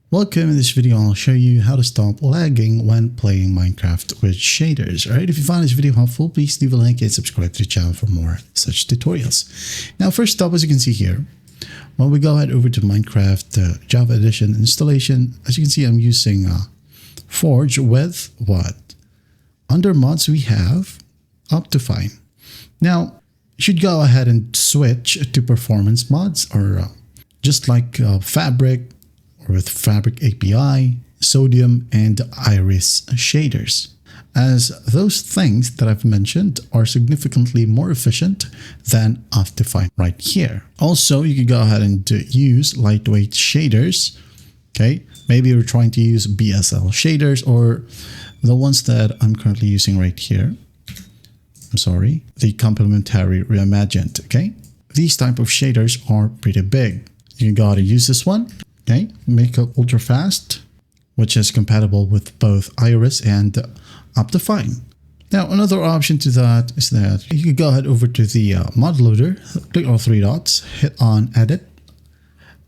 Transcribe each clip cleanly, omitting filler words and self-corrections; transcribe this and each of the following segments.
Welcome. In this video, I'll show you how to stop lagging when playing Minecraft with shaders. Alright, if you find this video helpful, please leave a like and subscribe to the channel for more such tutorials. Now, first up, as you can see here, when we go ahead over to Minecraft Java Edition installation, as you can see, I'm using Forge with what? Under mods, we have OptiFine. Now, you should go ahead and switch to performance mods, or just like Fabric, with Fabric API, Sodium, and Iris shaders, as those things that I've mentioned are significantly more efficient than OptiFine right here. Also, you can go ahead and use lightweight shaders. Okay, maybe you're trying to use BSL shaders or the ones that I'm currently using right here. I'm sorry, the complementary reimagined. Okay, these type of shaders are pretty big. You can go ahead and use this one. Okay, make it ultra fast, which is compatible with both Iris and OptiFine. Now, another option to that is that you can go ahead over to the mod loader, click all three dots, hit on edit,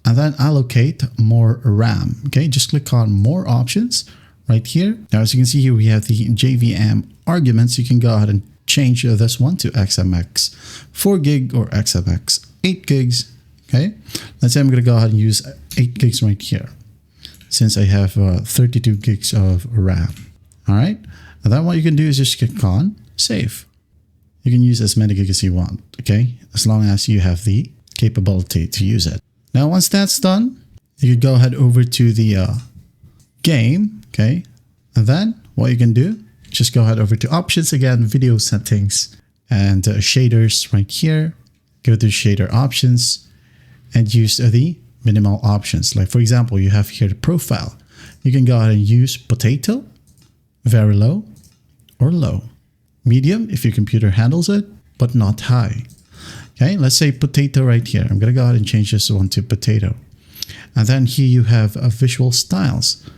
and then allocate more RAM. Okay, just click on more options right here. Now, as you can see here, we have the JVM arguments. You can go ahead and change this one to XMX 4 gig or XMX 8 gigs. Okay, let's say I'm going to go ahead and use 8 gigs right here, since I have 32 gigs of RAM. All right, and then what you can do is just click on save. You can use as many gigs as you want, okay, as long as you have the capability to use it. Now, once that's done, you can go ahead over to the game, okay, and then what you can do, just go ahead over to options again, video settings, and shaders right here. Go to shader options and use the minimal options. Like, for example, you have here the profile. You can go ahead and use potato, very low, or low. Medium if your computer handles it, but not high. Okay, let's say potato right here. I'm going to go ahead and change this one to potato. And then here you have visual styles,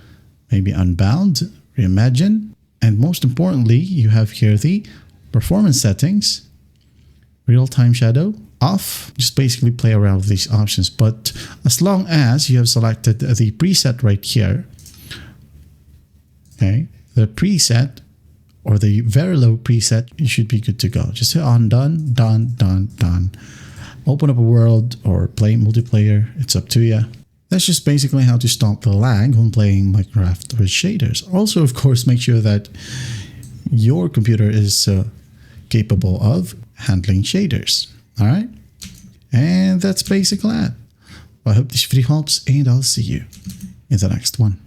maybe unbound, reimagine, and most importantly, you have here the performance settings, real-time shadow, off. Just basically play around with these options, but as long as you have selected the preset right here, okay, the preset or the very low preset, you should be good to go. Just hit on done, done, done, done. Open up a world or play multiplayer. It's up to you. That's just basically how to stop the lag when playing Minecraft with shaders. Also, of course, make sure that your computer is capable of handling shaders. All right, and that's basically it. I hope this video helps, and I'll see you in the next one.